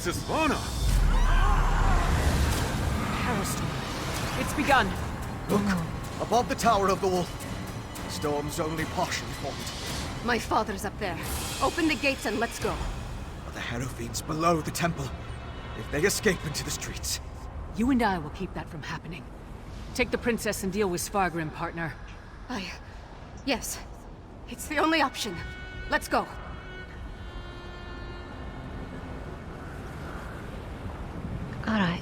Princess Svana! Harrowstorm. It's begun. Look, above the Tower of the Wolf. The storm's only partially formed. My father's up there. Open the gates and let's go. But the Harrow Fiends below the temple. If they escape into the streets. You and I will keep that from happening. Take the princess and deal with Skyrim, partner. Yes. It's the only option. Let's go. Alright.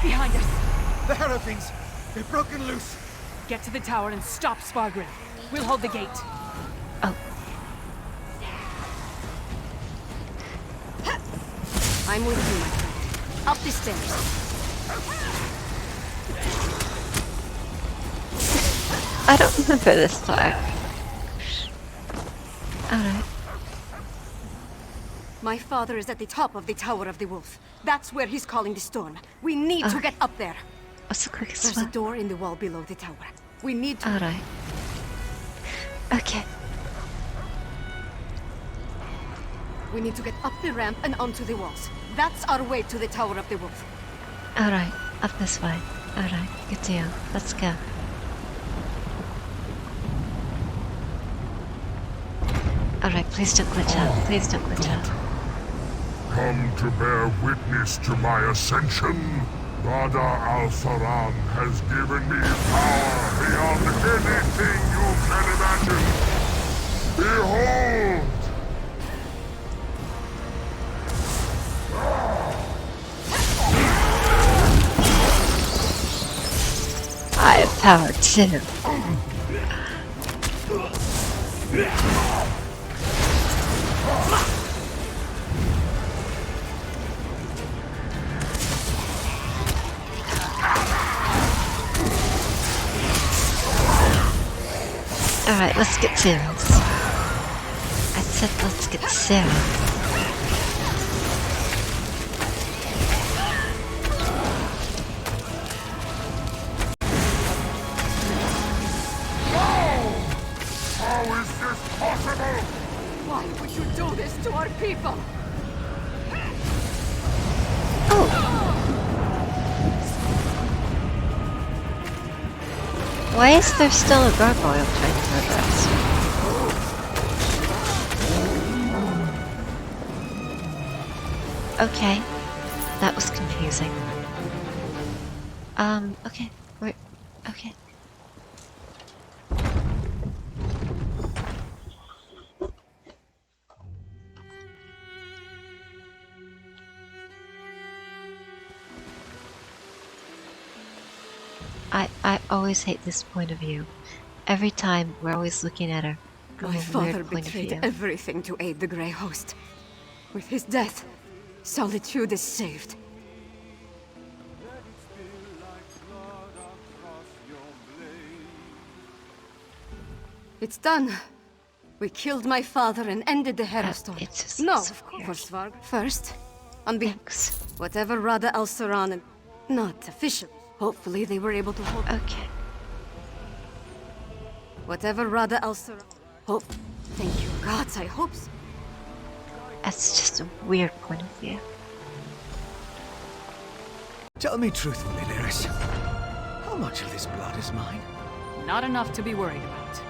Behind us! The Harrow Fiends! They've broken loose! Get to the tower and stop Skyrim. We'll hold the gate. Oh. I'm with you, my friend. Up the stairs. I don't remember this part. Alright. My father is at the top of the Tower of the Wolf. That's where he's calling the storm. We need to get up there. What's the quickest There's a one? door in the wall below the tower. We need to... Alright. Okay. We need to get up the ramp and onto the walls. That's our way to the Tower of the Wolf. Alright. Up this way. Alright. Good deal. Let's go. Alright, please don't glitch out. Please don't glitch out. Come to bear witness to my ascension. Rada Al-Saran has given me power beyond anything you can imagine. Behold! I have power too. Alright, let's get serious. I said let's get serious. How is this possible? Why would you do this to our people? Why is there still a gargoyle trying to murder us? Okay. That was confusing. Okay. We're... okay. I always hate this point of view. Every time we're always looking at her from My a father weird point of betrayed view. everything to aid the Grey Host. With his death, Solitude is saved. It's done. We killed my father and ended the Harrowstorm. It's just No, so of weird. course, Varg. First, on behalf Thanks. whatever Rada Al-Saran and... Not official. Hopefully they were able to hold... Okay. Whatever Rada Al-Saran... Hope... Thank you, gods, I hope so. That's just a weird point of view. Tell me truthfully, Lyris. How much of this blood is mine? Not enough to be worried about.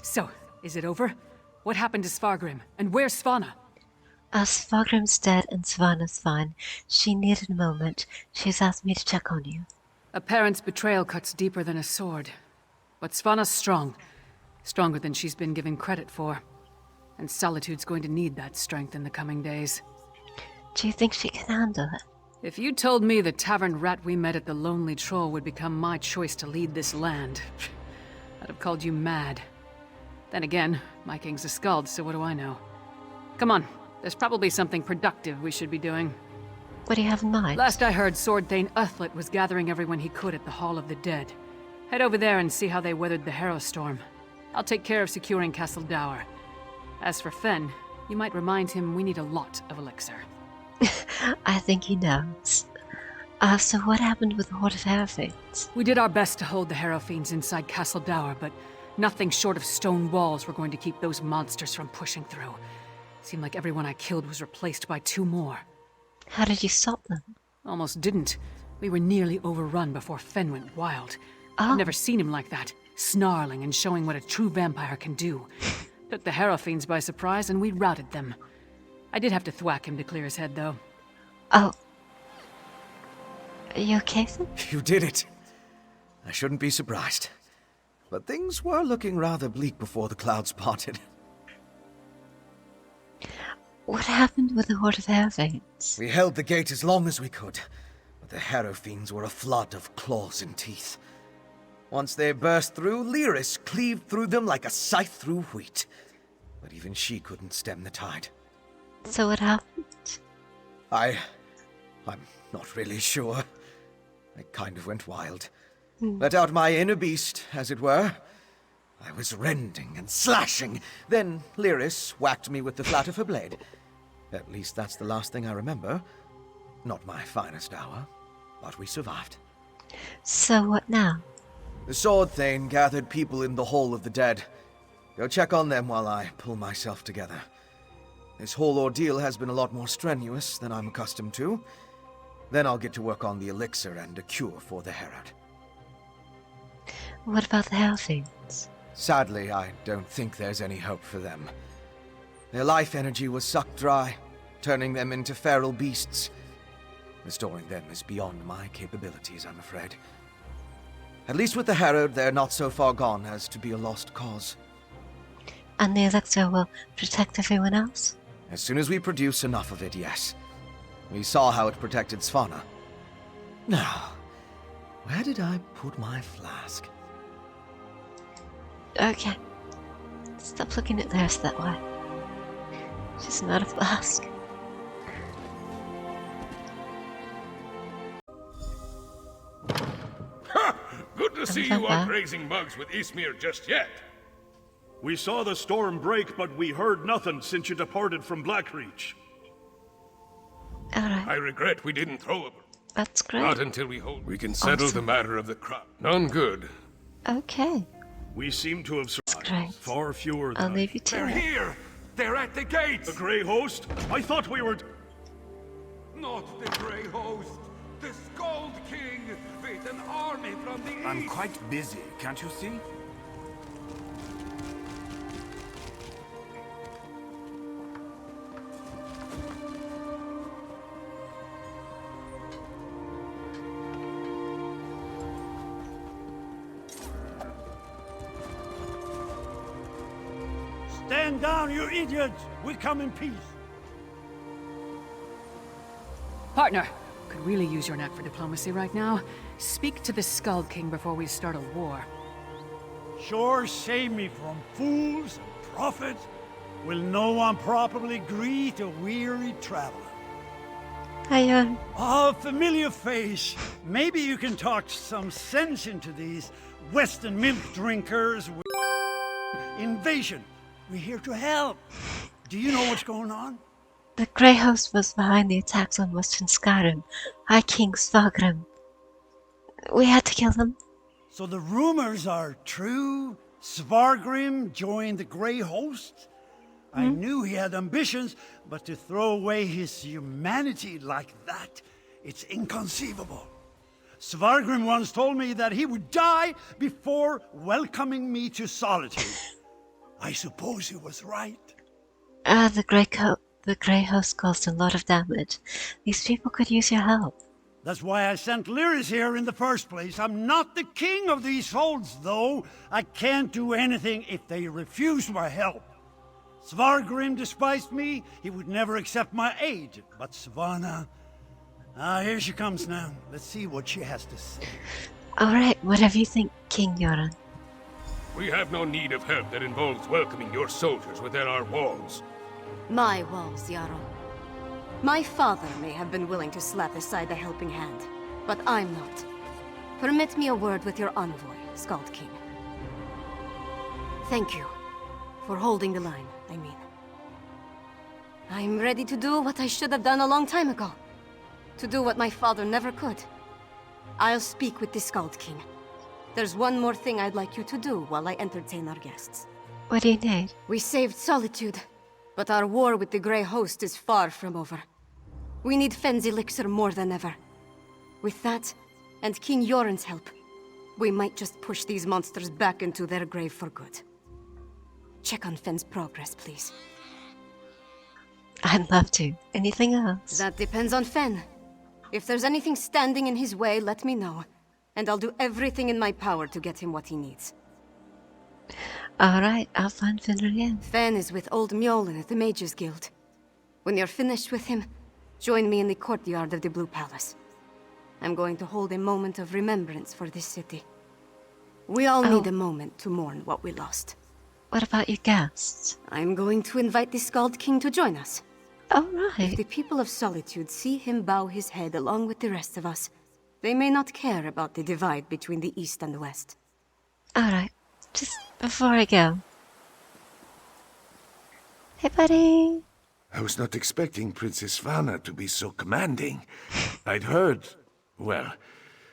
So, is it over? What happened to Skyrim? And where's Svana? Svagrim's dead and Svana's fine. She needed a moment. She's asked me to check on you. A parent's betrayal cuts deeper than a sword. But Svana's strong. Stronger than she's been given credit for. And Solitude's going to need that strength in the coming days. Do you think she can handle it? If you told me the tavern rat we met at the Lonely Troll would become my choice to lead this land, I'd have called you mad. Then again, my king's a skald, so what do I know? Come on, there's probably something productive we should be doing. What do you have in mind? Last I heard, Sword Thane Uthlet was gathering everyone he could at the Hall of the Dead. Head over there and see how they weathered the Harrowstorm. I'll take care of securing Castle Dower. As for Fen, You might remind him we need a lot of elixir. I think he knows. So what happened with the Horde of Halved? We did our best to hold the Harrow Fiends inside Castle Dower, but nothing short of stone walls were going to keep those monsters from pushing through. Seemed like everyone I killed was replaced by 2 more. How did you stop them? Almost didn't. We were nearly overrun before Fen went wild. Oh. I've never seen him like that, snarling and showing what a true vampire can do. Took the Harrow Fiends by surprise and we routed them. I did have to thwack him to clear his head, though. Oh. Are you okay, then? You did it. I shouldn't be surprised. But things were looking rather bleak before the clouds parted. What happened with the Horde of Halved? We held the gate as long as we could, but the Harrow Fiends were a flood of claws and teeth. Once they burst through, Lyris cleaved through them like a scythe through wheat. But even she couldn't stem the tide. So what happened? I'm not really sure. I kind of went wild. Let out my inner beast, as it were. I was rending and slashing. Then Lyris whacked me with the flat of her blade. At least that's the last thing I remember. Not my finest hour, but we survived. So what now? The Sword Thane gathered people in the Hall of the Dead. Go check on them while I pull myself together. This whole ordeal has been a lot more strenuous than I'm accustomed to. Then I'll get to work on the elixir and a cure for the Herod. What about the Halflings? Sadly, I don't think there's any hope for them. Their life energy was sucked dry, turning them into feral beasts. Restoring them is beyond my capabilities, I'm afraid. At least with the Herod, they're not so far gone as to be a lost cause. And the elixir will protect everyone else? As soon as we produce enough of it, yes. We saw how it protected Svana. Now, where did I put my flask? Okay. Stop looking at theirs that way. She's not a flask. Ha! Good to see you Papa. aren't raising mugs with Ismir just yet. We saw the storm break, but we heard nothing since you departed from Blackreach. Alright, I regret we didn't throw a... that's great. Not until we can settle the matter of the crowd. None good. Okay, We seem to have survived. great. Far fewer I'll than leave you to They're it. here! They're at the gates! the Grey Host. I thought we were... Not the Grey Host! The Skald King! With an army from the east! I'm quite busy, can't you see? Stand down, you idiots! We come in peace. Partner, could really use your knack for diplomacy right now. Speak to the Skull King before we start a war. Sure save me from fools and prophets. Will no one properly greet a weary traveler? Hi, Ah, familiar face. Maybe you can talk some sense into these Western milk drinkers. Invasion. We're here to help. Do you know what's going on? The Grey Host was behind the attacks on Western Skyrim. High King Svagrim. We had to kill them. So the rumors are true? Svargrim joined the Grey Host? I knew he had ambitions, but to throw away his humanity like that, it's inconceivable. Svargrim once told me that he would die before welcoming me to solitude. I suppose he was right. The Grey Host caused a lot of damage. These people could use your help. That's why I sent Lyris here in the first place. I'm not the king of these holds, though. I can't do anything if they refuse my help. Svargrim despised me. He would never accept my aid. But Svana... here she comes now. Let's see what she has to say. Alright, whatever you think, King Yoran. We have no need of help that involves welcoming your soldiers within our walls. My walls, Jarl. My father may have been willing to slap aside a helping hand, but I'm not. Permit me a word with your envoy, Skald King. Thank you. For holding the line, I mean. I'm ready to do what I should have done a long time ago. To do what my father never could. I'll speak with the Skald King. There's one more thing I'd like you to do while I entertain our guests. What do you need? We saved Solitude, but our war with the Grey Host is far from over. We need Fenn's elixir more than ever. With that, and King Yoren's help, we might just push these monsters back into their grave for good. Check on Fenn's progress, please. I'd love to. Anything else? That depends on Fenn. If there's anything standing in his way, let me know. And I'll do everything in my power to get him what he needs. Alright, I'll find Fenn again. Fenn is with old Mjolnir at the Mages Guild. When you're finished with him, join me in the courtyard of the Blue Palace. I'm going to hold a moment of remembrance for this city. We all need a moment to mourn what we lost. What about your guests? I'm going to invite the Skald King to join us. If Alright. the people of Solitude see him bow his head along with the rest of us, they may not care about the divide between the East and the West. Alright. Just before I go. Hey, buddy. I was not expecting Princess Svana to be so commanding. I'd heard... well,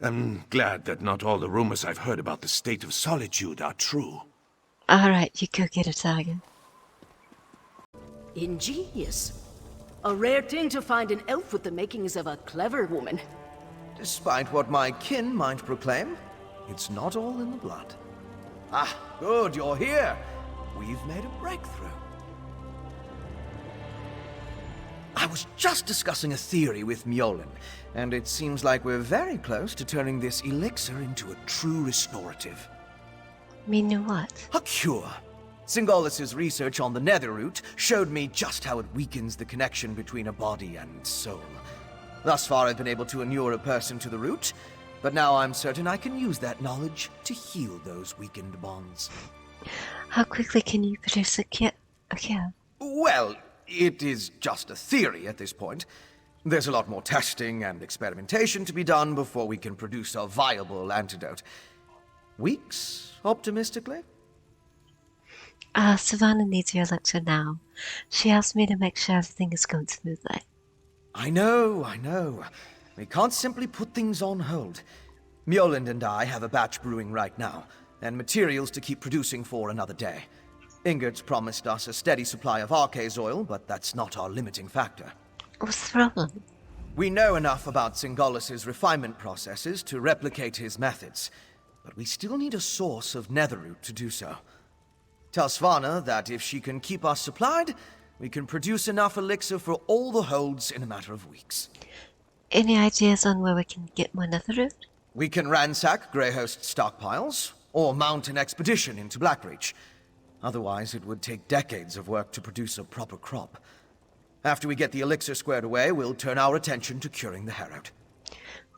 I'm glad that not all the rumors I've heard about the state of Solitude are true. Alright, you go get a tiger. Ingenious. A rare thing to find an elf with the makings of a clever woman. Despite what my kin might proclaim, it's not all in the blood. Ah, good, you're here. We've made a breakthrough. I was just discussing a theory with Mjolnir, and it seems like we're very close to turning this elixir into a true restorative. Mean what? A cure. Singolis's research on the nether root showed me just how it weakens the connection between a body and soul. Thus far, I've been able to inure a person to the root, but now I'm certain I can use that knowledge to heal those weakened bonds. How quickly can you produce a cure? Well, it is just a theory at this point. There's a lot more testing and experimentation to be done before we can produce a viable antidote. Weeks, optimistically? Savannah needs your elixir now. She asked me to make sure everything is going smoothly. I know. We can't simply put things on hold. Mjolnir and I have a batch brewing right now, and materials to keep producing for another day. Ingrid's promised us a steady supply of Arcase oil, but that's not our limiting factor. What's the problem? We know enough about Singolis's refinement processes to replicate his methods, but we still need a source of netherroot to do so. Tell Svana that if she can keep us supplied, we can produce enough elixir for all the holds in a matter of weeks. Any ideas on where we can get more netherroot? We can ransack Greyhost stockpiles, or mount an expedition into Blackreach. Otherwise, it would take decades of work to produce a proper crop. After we get the elixir squared away, we'll turn our attention to curing the Herald.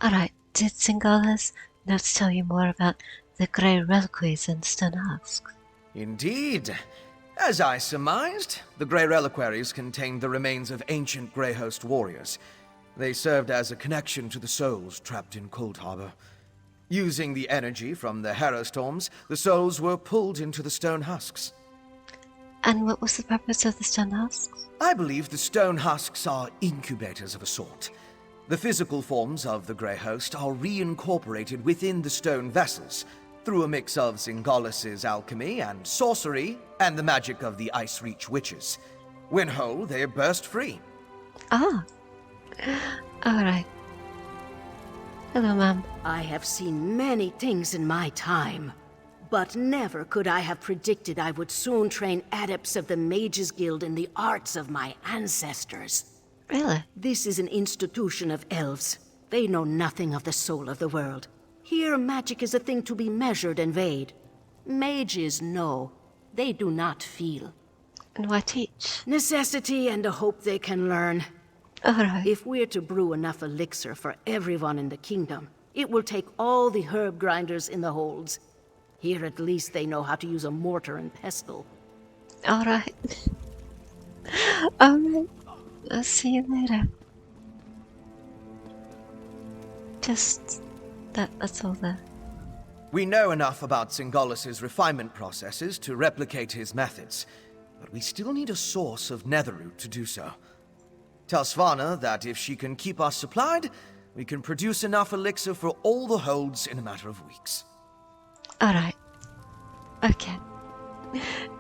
Alright, did Singolis notes tell you more about the grey reliquaries and stone husks? Indeed. As I surmised, the Grey Reliquaries contained the remains of ancient Greyhost warriors. They served as a connection to the souls trapped in Cold Harbor. Using the energy from the Harrow Storms, the souls were pulled into the stone husks. And what was the purpose of the stone husks? I believe the stone husks are incubators of a sort. The physical forms of the Grey Host are reincorporated within the stone vessels, through a mix of Singolis's alchemy and sorcery, and the magic of the Ice Reach witches. When whole, they burst free. Ah. Alright. Hello, Mom. I have seen many things in my time, but never could I have predicted I would soon train adepts of the Mages Guild in the arts of my ancestors. Really? This is an institution of elves. They know nothing of the soul of the world. Here, magic is a thing to be measured and weighed. Mages know. They do not feel. And why teach? Necessity and a hope they can learn. Alright. If we're to brew enough elixir for everyone in the kingdom, it will take all the herb grinders in the holds. Here at least they know how to use a mortar and pestle. Alright. Alright. I'll see you later. Just... that's all there. We know enough about Singolis's refinement processes to replicate his methods. but we still need a source of netherroot to do so. Tell Svana that if she can keep us supplied, we can produce enough elixir for all the holds in a matter of weeks. Alright. Okay.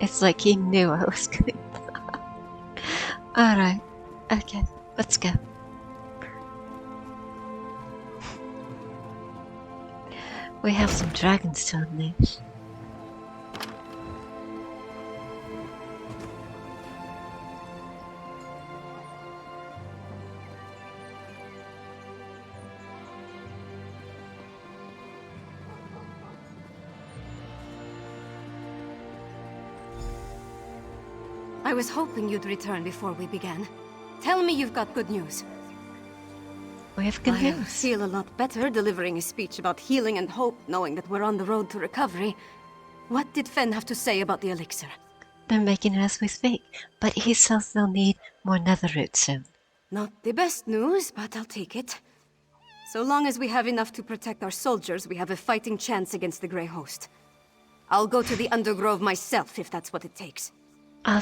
It's like he knew I was coming. Alright. Okay, let's go. We have some dragons to unleash. I was hoping you'd return before we began. Tell me you've got good news. We have good I news. feel a lot better delivering a speech about healing and hope, knowing that we're on the road to recovery. What did Fen have to say about the elixir? They're making it as we speak, but he says they'll need more netherroot soon. Not the best news, but I'll take it. So long as we have enough to protect our soldiers, we have a fighting chance against the Grey Host. I'll go to the Undergrove myself, if that's what it takes.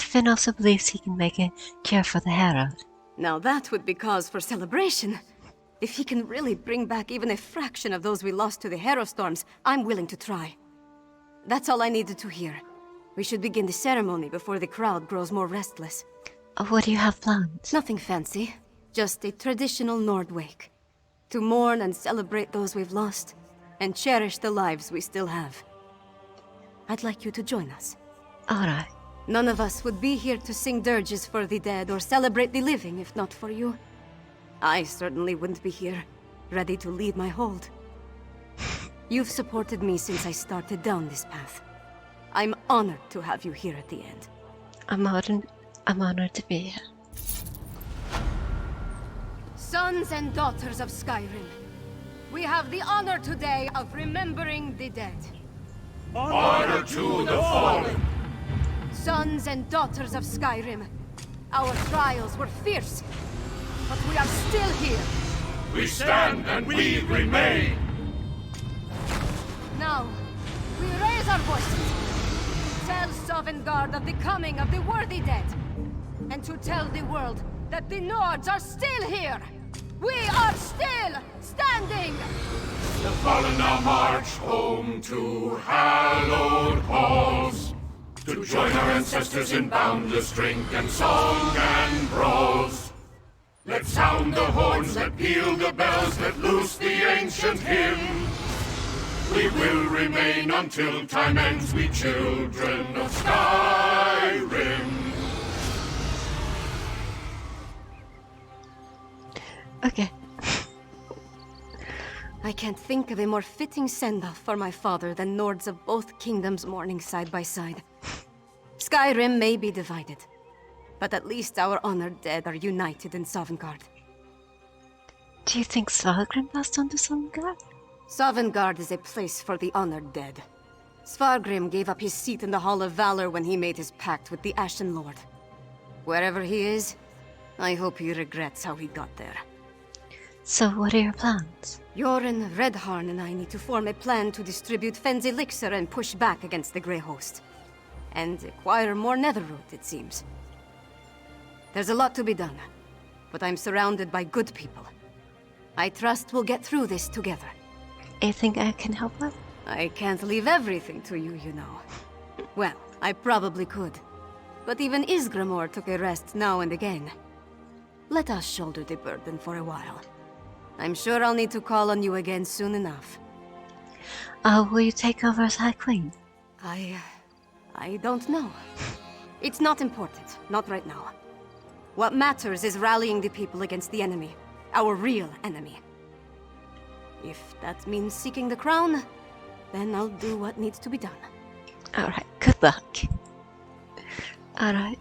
Finn also believes he can make a cure for the Herald. Now that would be cause for celebration. If he can really bring back even a fraction of those we lost to the Herostorms, I'm willing to try. That's all I needed to hear. We should begin the ceremony before the crowd grows more restless. What do you have planned? Nothing fancy. Just a traditional Nord wake. To mourn and celebrate those we've lost, and cherish the lives we still have. I'd like you to join us. Alright. None of us would be here to sing dirges for the dead or celebrate the living if not for you. I certainly wouldn't be here, ready to lead my hold. You've supported me since I started down this path. I'm honored to have you here at the end. I'm honored to be here. Sons and daughters of Skyrim, we have the honor today of remembering the dead. Honor to the fallen! Sons and daughters of Skyrim, our trials were fierce, but we are still here. We stand and we remain! Now, we raise our voices to tell Sovngarde of the coming of the worthy dead, and to tell the world that the Nords are still here! We are still standing! The fallen now march home to hallowed halls, to join our ancestors in boundless drink and song and brawls. Let sound the horns, let peal the bells, let loose the ancient hymn. We will remain until time ends, we children of Skyrim. Okay. I can't think of a more fitting send-off for my father than Nords of both kingdoms mourning side by side. Skyrim may be divided, but at least our honored dead are united in Sovngarde. Do you think Svargrim passed on to Sovngarde? Sovngarde is a place for the honored dead. Svargrim gave up his seat in the Hall of Valor when he made his pact with the Ashen Lord. Wherever he is, I hope he regrets how he got there. So what are your plans? Yoren, Redharn, and I need to form a plan to distribute Fen's elixir and push back against the Grey Host. And acquire more netherroot, it seems. There's a lot to be done, but I'm surrounded by good people. I trust we'll get through this together. You think I can help with? I can't leave everything to you, you know. Well, I probably could. But even Isgramor took a rest now and again. Let us shoulder the burden for a while. I'm sure I'll need to call on you again soon enough. Will you take over as High Queen? I don't know. It's not important, not right now. What matters is rallying the people against the enemy. Our real enemy. If that means seeking the crown, then I'll do what needs to be done. Alright, good luck. Alright.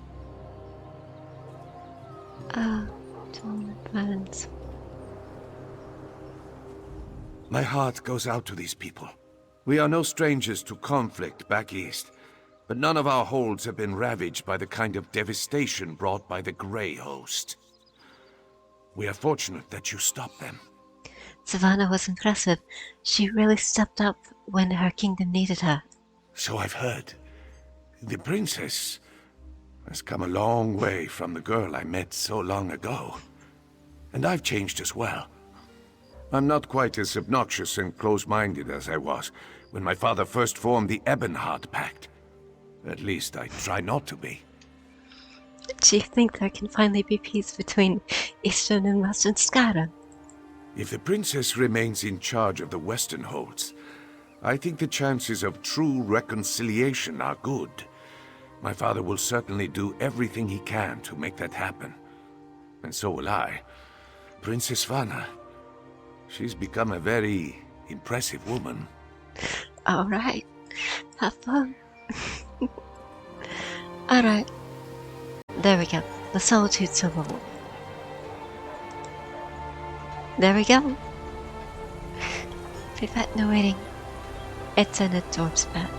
Balance. My heart goes out to these people. We are no strangers to conflict back east, but none of our holds have been ravaged by the kind of devastation brought by the Grey Host. We are fortunate that you stopped them. Svana was impressive. She really stepped up when her kingdom needed her. So I've heard. The princess... has come a long way from the girl I met so long ago. And I've changed as well. I'm not quite as obnoxious and close-minded as I was when my father first formed the Ebonheart Pact. At least I try not to be. Do you think there can finally be peace between Eastern and Western Skyrim? If the princess remains in charge of the Western Holds, I think the chances of true reconciliation are good. My father will certainly do everything he can to make that happen. And so will I. Princess Svana. She's become a very impressive woman. Alright. Have fun. Alright. There we go. The Solitude Symbol. There we go. We've had no waiting. It's an adorbs bet.